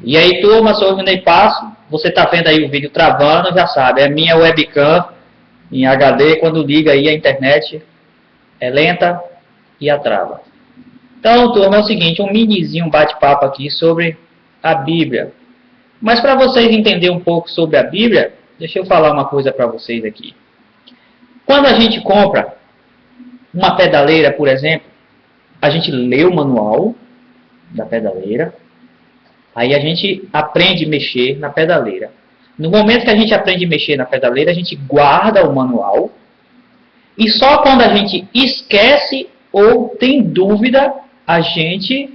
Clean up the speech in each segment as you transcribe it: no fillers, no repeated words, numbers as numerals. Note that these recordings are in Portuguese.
E aí, turma, sou o Rinei Passo. Você está vendo aí o vídeo travando, já sabe. É minha webcam em HD. Quando liga aí a internet, é lenta e trava. Então, turma, é o seguinte, um minizinho bate-papo aqui sobre a Bíblia. Mas para vocês entenderem um pouco sobre a Bíblia, deixa eu falar uma coisa para vocês aqui. Quando a gente compra uma pedaleira, por exemplo, a gente lê o manual da pedaleira, aí a gente aprende a mexer na pedaleira. No momento que a gente aprende a mexer na pedaleira, a gente guarda o manual, e só quando a gente esquece ou tem dúvida, a gente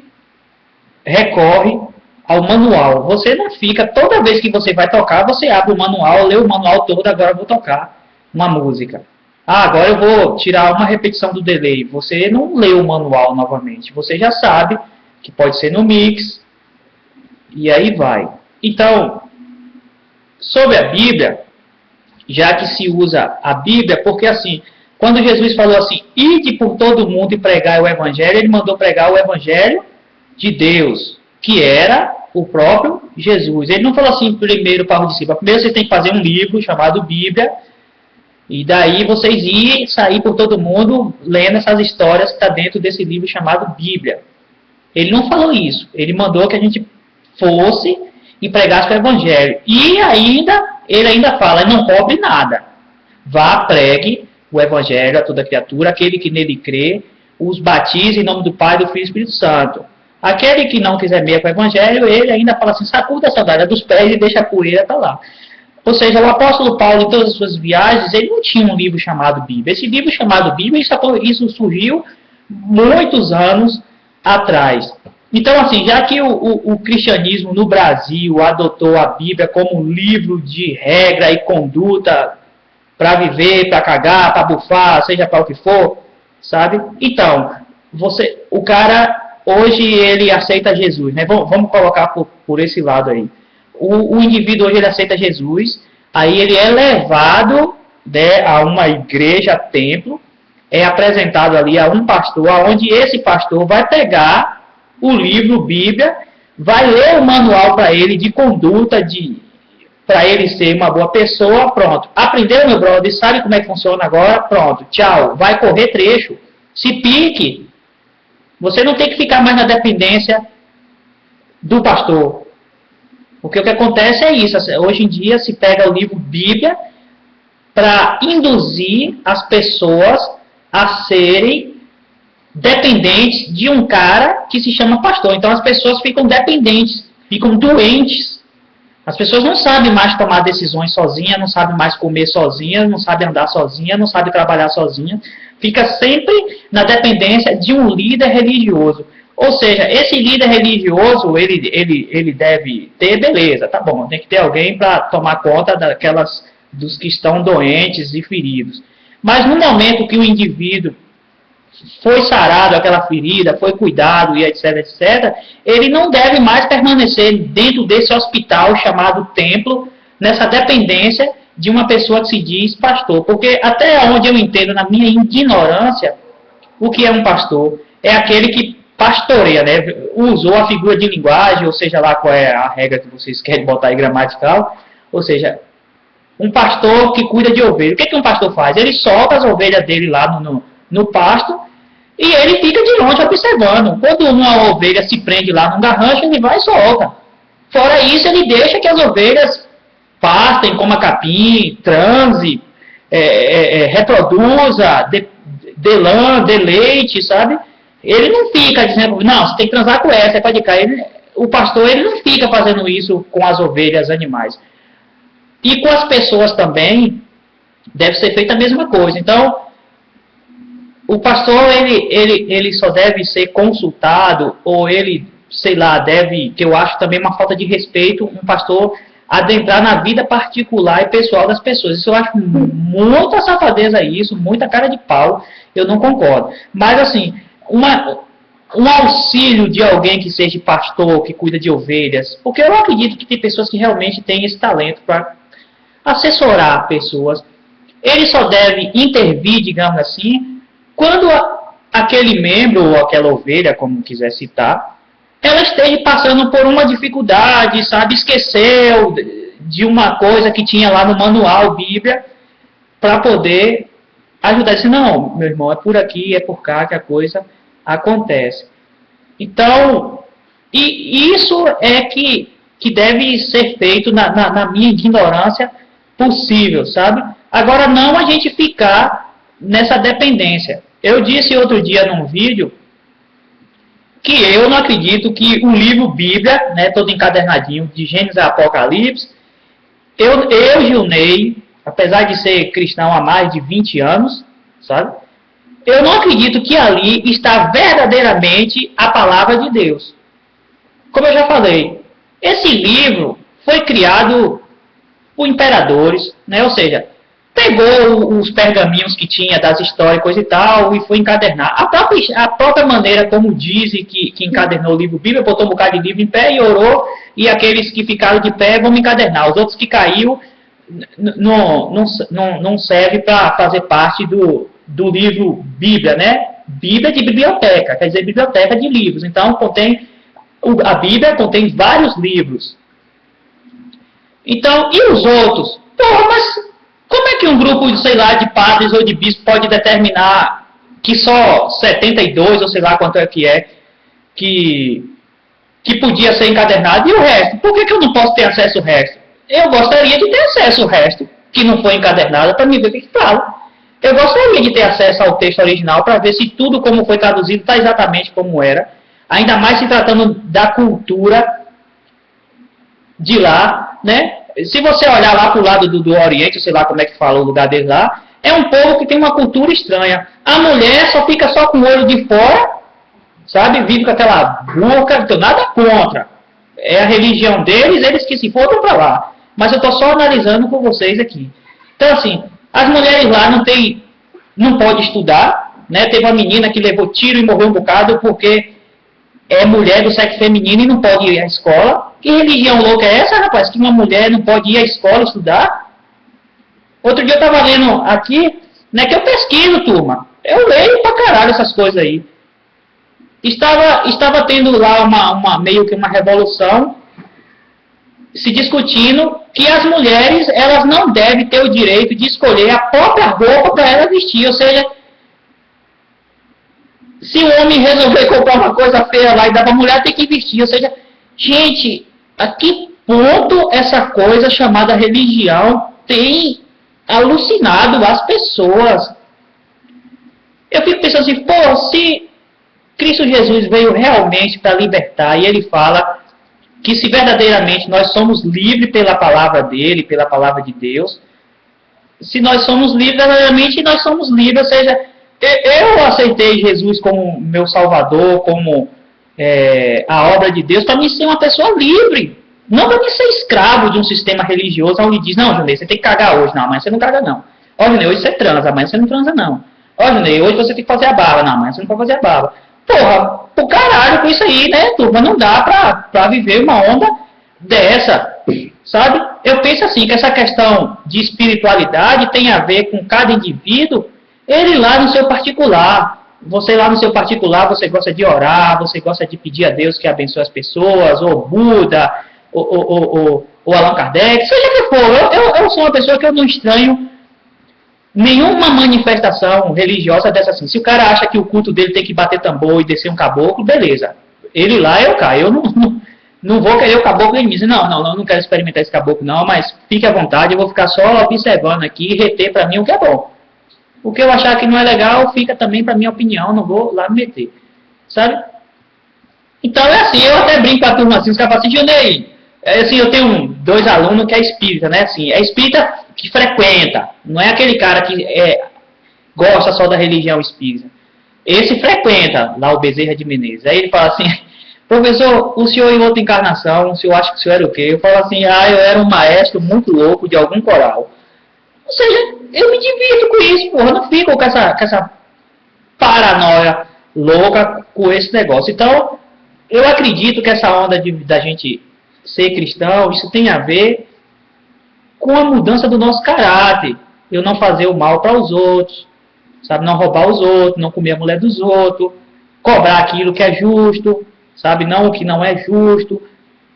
recorre ao manual. Você não fica, toda vez que você vai tocar, você abre o manual, lê o manual todo, agora eu vou tocar uma música. Ah, agora eu vou tirar uma repetição do delay. Você não lê o manual novamente. Você já sabe que pode ser no mix, e aí vai. Então, sobre a Bíblia, já que se usa a Bíblia, porque assim, quando Jesus falou assim, ide por todo mundo e pregar o Evangelho, ele mandou pregar o Evangelho de Deus, que era o próprio Jesus. Ele não falou assim primeiro para os discípulos, primeiro vocês têm que fazer um livro chamado Bíblia, e daí vocês irem sair por todo mundo lendo essas histórias que está dentro desse livro chamado Bíblia. Ele não falou isso, ele mandou que a gente fosse e pregasse o Evangelho. E ainda, ele ainda fala, não cobre nada. Vá, pregue o Evangelho a toda criatura, aquele que nele crê, os batize em nome do Pai, do Filho e do Espírito Santo. Aquele que não quiser meia com o Evangelho, ele ainda fala assim, sacuda a sandália dos pés e deixa a poeira para lá. Ou seja, o apóstolo Paulo, em todas as suas viagens, ele não tinha um livro chamado Bíblia. Esse livro chamado Bíblia, isso surgiu muitos anos atrás. Então, assim, já que o cristianismo no Brasil adotou a Bíblia como um livro de regra e conduta para viver, para cagar, para bufar, seja para o que for, sabe? Então, o cara, hoje ele aceita Jesus, né? Vamos colocar por esse lado aí. O indivíduo hoje ele aceita Jesus, aí ele é levado, né, a uma igreja, templo, é apresentado ali a um pastor, onde esse pastor vai pegar o livro Bíblia, vai ler o manual para ele de conduta, para ele ser uma boa pessoa, pronto. Aprendeu, meu brother, sabe como é que funciona agora? Pronto, tchau, vai correr trecho. Se pique. Você não tem que ficar mais na dependência do pastor. Porque o que acontece é isso, hoje em dia se pega o livro Bíblia para induzir as pessoas a serem dependentes de um cara que se chama pastor. Então as pessoas ficam dependentes, ficam doentes. As pessoas não sabem mais tomar decisões sozinhas, não sabem mais comer sozinhas, não sabem andar sozinhas, não sabem trabalhar sozinhas. Fica sempre na dependência de um líder religioso. Ou seja, esse líder religioso, ele deve ter, beleza, tá bom, tem que ter alguém para tomar conta dos que estão doentes e feridos. Mas no momento que o indivíduo foi sarado aquela ferida, foi cuidado e etc, etc, ele não deve mais permanecer dentro desse hospital chamado templo, nessa dependência de uma pessoa que se diz pastor. Porque até onde eu entendo, na minha ignorância, o que é um pastor? É aquele que pastoreia, né? Usou a figura de linguagem, ou seja lá qual é a regra que vocês querem botar aí gramatical, ou seja, um pastor que cuida de ovelhas. O que um pastor faz? Ele solta as ovelhas dele lá no pasto e ele fica de longe observando. Quando uma ovelha se prende lá num garrancho, ele vai e solta. Fora isso, ele deixa que as ovelhas pastem, coma capim, transe, reproduza, dê lã, dê leite, sabe? Ele não fica dizendo, não, você tem que transar com essa, pode cair. O pastor ele não fica fazendo isso com as ovelhas, animais. E com as pessoas também, deve ser feita a mesma coisa. Então, o pastor, ele só deve ser consultado, ou ele, sei lá, que eu acho também uma falta de respeito, um pastor adentrar na vida particular e pessoal das pessoas. Isso eu acho muita safadeza isso, muita cara de pau, eu não concordo. Mas assim, um auxílio de alguém que seja pastor, que cuida de ovelhas, porque eu acredito que tem pessoas que realmente têm esse talento para assessorar pessoas. Ele só deve intervir, digamos assim, quando aquele membro ou aquela ovelha, como quiser citar, ela esteja passando por uma dificuldade, sabe, esqueceu de uma coisa que tinha lá no manual Bíblia, para poder ajudar. Disse, não, meu irmão, é por aqui, é por cá que a coisa acontece. Então, e isso é que deve ser feito na minha ignorância possível, sabe? Agora, não a gente ficar nessa dependência. Eu disse outro dia num vídeo que eu não acredito que o livro Bíblia, né, todo encadernadinho, de Gênesis a Apocalipse, eu Gilney, apesar de ser cristão há mais de 20 anos, sabe? Eu não acredito que ali está verdadeiramente a palavra de Deus. Como eu já falei, esse livro foi criado por imperadores, né? Ou seja, pegou os pergaminhos que tinha das histórias, coisa e tal, e foi encadernar. A própria maneira como dizem que encadernou o livro Bíblia, botou um bocado de livro em pé e orou, e aqueles que ficaram de pé vão encadernar. Os outros que caiu não serve para fazer parte do livro Bíblia, né? Bíblia de biblioteca, quer dizer, biblioteca de livros. Então, a Bíblia contém vários livros. Então, e os outros? Porra, mas como é que um grupo, sei lá, de padres ou de bispos pode determinar que só 72, ou sei lá quanto é, que podia ser encadernado, e o resto? Por que eu não posso ter acesso ao resto? Eu gostaria de ter acesso ao resto, que não foi encadernado, para me ver o que fala. Eu gostaria de ter acesso ao texto original para ver se tudo como foi traduzido está exatamente como era. Ainda mais se tratando da cultura de lá, né? Se você olhar lá para o lado do Oriente, sei lá como é que fala o lugar deles lá, é um povo que tem uma cultura estranha. A mulher só fica só com o olho de fora, sabe? Vive com aquela boca, não tenho nada contra. É a religião deles, eles que se fodam para lá. Mas eu estou só analisando com vocês aqui. Então, assim, as mulheres lá não podem estudar, né? Teve uma menina que levou tiro e morreu um bocado porque é mulher do sexo feminino e não pode ir à escola. Que religião louca é essa, rapaz? Que uma mulher não pode ir à escola estudar? Outro dia eu estava lendo aqui, né, que eu pesquiso, turma. Eu leio pra caralho essas coisas aí. Estava tendo lá meio que uma revolução se discutindo que as mulheres elas não devem ter o direito de escolher a própria roupa para ela vestir. Ou seja, se o homem resolver comprar uma coisa feia lá e dar para a mulher, tem que vestir. Ou seja, gente, a que ponto essa coisa chamada religião tem alucinado as pessoas? Eu fico pensando assim, pô, se Cristo Jesus veio realmente para libertar, e ele fala que se verdadeiramente nós somos livres pela palavra dele, pela palavra de Deus, se nós somos livres, verdadeiramente nós somos livres, ou seja, eu aceitei Jesus como meu Salvador, como a obra de Deus, para me ser uma pessoa livre, não para me ser escravo de um sistema religioso onde diz, não, Junei, você tem que cagar hoje, não, amanhã você não caga não. Ó, Junei, hoje você transa, amanhã você não transa não. Ó, Junei, hoje você tem que fazer a barba, não, amanhã você não pode fazer a barba. Porra, pro caralho com isso aí, né, turma? Não dá pra viver uma onda dessa, sabe? Eu penso assim, que essa questão de espiritualidade tem a ver com cada indivíduo, ele lá no seu particular. Você lá no seu particular, você gosta de orar, você gosta de pedir a Deus que abençoe as pessoas, ou Buda, ou Allan Kardec, seja o que for. Eu sou uma pessoa que eu não estranho nenhuma manifestação religiosa dessa assim. Se o cara acha que o culto dele tem que bater tambor e descer um caboclo, beleza. Ele lá, eu cá. Eu não vou querer o caboclo em mim. Não quero experimentar esse caboclo não, mas fique à vontade, eu vou ficar só observando aqui e reter para mim o que é bom. O que eu achar que não é legal, fica também para minha opinião, não vou lá me meter. Sabe? Então é assim, eu até brinco com a turma assim, os caras falam assim, Junei, assim, eu tenho 2 alunos que é espírita, né? Assim, é espírita que frequenta, não é aquele cara que gosta só da religião espírita. Esse frequenta lá o Bezerra de Menezes. Aí ele fala assim, professor, o senhor em outra encarnação, o senhor acha que o senhor era o quê? Eu falo assim, eu era um maestro muito louco de algum coral. Ou seja, eu me divirto com isso, porra, eu não fico com essa paranoia louca com esse negócio. Então, eu acredito que essa onda da gente ser cristão, isso tem a ver com a mudança do nosso caráter. Eu não fazer o mal para os outros, sabe? Não roubar os outros, não comer a mulher dos outros, cobrar aquilo que é justo, sabe? Não o que não é justo,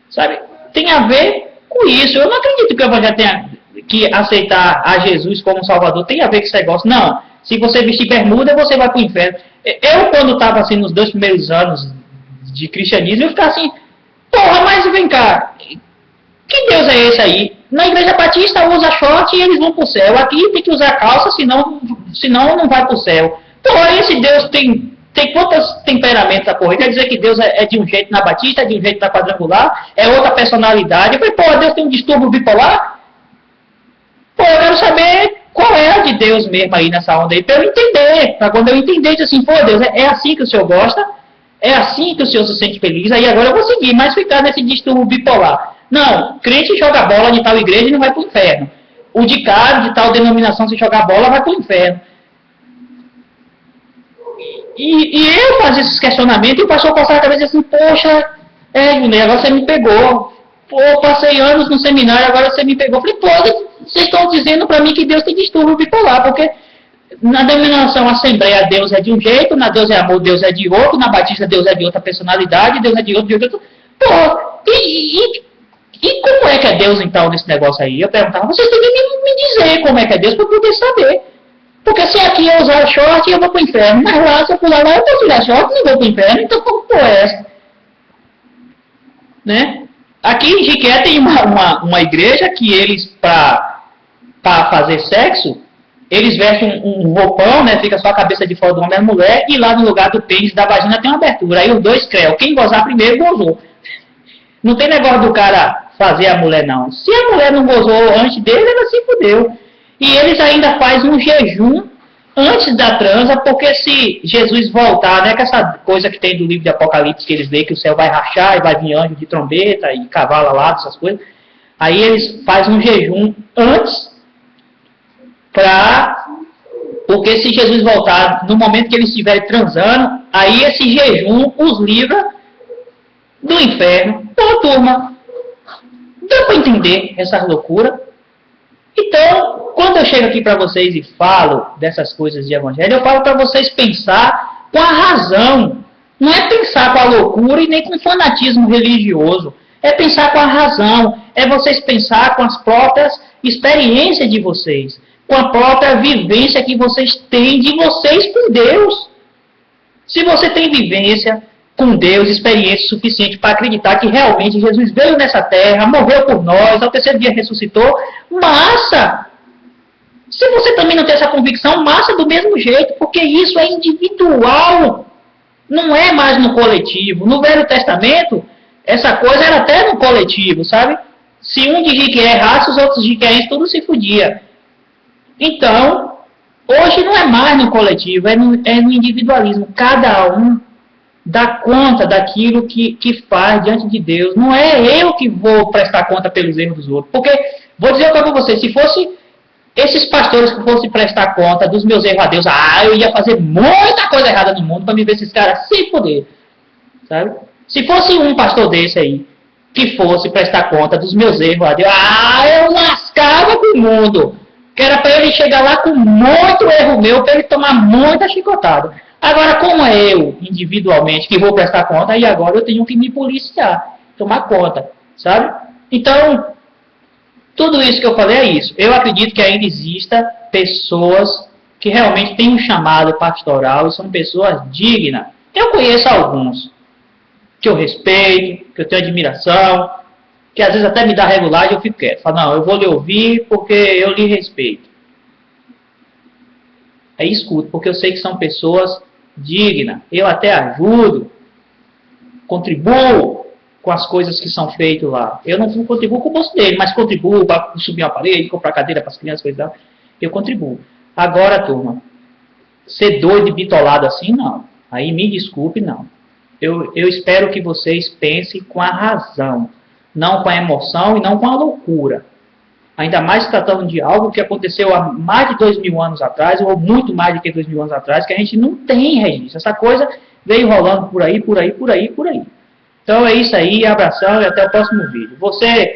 sabe? Tem a ver com isso. Eu não acredito que o evangelho tenha que aceitar a Jesus como Salvador. Tem a ver com esse negócio. Não. Se você vestir bermuda, você vai para o inferno. Eu, quando estava assim, nos 2 primeiros anos de cristianismo, eu ficava assim, porra, mas vem cá, que Deus é esse aí? Na igreja batista usa short e eles vão para o céu. Aqui tem que usar calça, senão não vai para o céu. Porra, esse Deus tem quantos temperamentos, porra? Quer dizer que Deus é de um jeito na batista, é de um jeito na quadrangular, é outra personalidade. Eu falei, porra, Deus tem um distúrbio bipolar? Pô, eu quero saber qual é a de Deus mesmo aí nessa onda aí, para eu entender. Para quando eu entender, dizer assim, pô, Deus, é assim que o Senhor gosta? É assim que o Senhor se sente feliz? Aí agora eu vou seguir, mas ficar nesse distúrbio bipolar. Não, crente joga bola de tal igreja e não vai para o inferno. O de cá, de tal denominação, se jogar bola, vai para o inferno. E eu fazia esses questionamentos e o pastor passava a cabeça assim, poxa, Juninho, agora você me pegou. Pô, passei anos no seminário, agora você me pegou. Falei, pô, vocês estão dizendo para mim que Deus tem distúrbio bipolar, porque na denominação Assembleia Deus é de um jeito, na Deus é Amor Deus é de outro, na Batista Deus é de outra personalidade, Deus é de outro. Pô, e como é que é Deus então nesse negócio aí? Eu perguntava, vocês têm que me dizer como é que é Deus para eu poder saber. Porque se aqui eu usar short, eu vou para o inferno. Mas lá, se eu pular lá, eu posso tirar short e não vou para o inferno. Então, como é essa? Né? Aqui em Jiqué tem uma igreja que eles, para fazer sexo, eles vestem um roupão, né? Fica só a cabeça de fora do homem e da mulher, e lá no lugar do pênis da vagina tem uma abertura. Aí os dois creem. Quem gozar primeiro, gozou. Não tem negócio do cara fazer a mulher, não. Se a mulher não gozou antes dele, ela se fudeu. E eles ainda fazem um jejum antes da transa, porque se Jesus voltar, né, que essa coisa que tem do livro de Apocalipse, que eles veem que o céu vai rachar e vai vir anjo de trombeta e cavalo alado, essas coisas, aí eles fazem um jejum antes, porque se Jesus voltar, no momento que eles estiverem transando, aí esse jejum os livra do inferno. Então, turma, dá para entender essa loucura? Então, quando eu chego aqui para vocês e falo dessas coisas de evangelho, eu falo para vocês pensar com a razão. Não é pensar com a loucura e nem com o fanatismo religioso. É pensar com a razão. É vocês pensar com as próprias experiências de vocês. Com a própria vivência que vocês têm de vocês com Deus. Se você tem vivência com Deus, experiência suficiente para acreditar que realmente Jesus veio nessa terra, morreu por nós, ao terceiro dia ressuscitou, massa! Se você também não tem essa convicção, massa do mesmo jeito, porque isso é individual, não é mais no coletivo. No Velho Testamento, essa coisa era até no coletivo, sabe? Se um de Jiqué errasse, os outros jiquéenses tudo se fudia. Então, hoje não é mais no coletivo, é no individualismo. Cada um dá conta daquilo que faz diante de Deus. Não é eu que vou prestar conta pelos erros dos outros. Porque, vou dizer uma coisa para você, se fosse esses pastores que fossem prestar conta dos meus erros a Deus, eu ia fazer muita coisa errada no mundo para me ver esses caras sem poder. Sabe? Se fosse um pastor desse aí, que fosse prestar conta dos meus erros a Deus, eu lascava com o mundo. Que era para ele chegar lá com muito erro meu, para ele tomar muita chicotada. Agora, como é eu, individualmente, que vou prestar conta, e agora eu tenho que me policiar, tomar conta, sabe? Então, tudo isso que eu falei é isso. Eu acredito que ainda exista pessoas que realmente têm um chamado pastoral e são pessoas dignas. Eu conheço alguns que eu respeito, que eu tenho admiração, que às vezes até me dá regulagem e eu fico quieto. Falo, não, eu vou lhe ouvir porque eu lhe respeito. Aí escuto, porque eu sei que são pessoas dignas. Eu até ajudo, contribuo com as coisas que são feitas lá. Eu não contribuo com o bolso dele, mas contribuo para subir uma parede, comprar cadeira para as crianças, coisa tal. Eu contribuo. Agora, turma, ser doido e bitolado assim, não. Aí me desculpe, não. Eu espero que vocês pensem com a razão, não com a emoção e não com a loucura. Ainda mais tratando de algo que aconteceu há mais de 2000 anos atrás, ou muito mais do que 2000 anos atrás, que a gente não tem registro. Essa coisa veio rolando por aí. Então é isso aí, abração e até o próximo vídeo. Você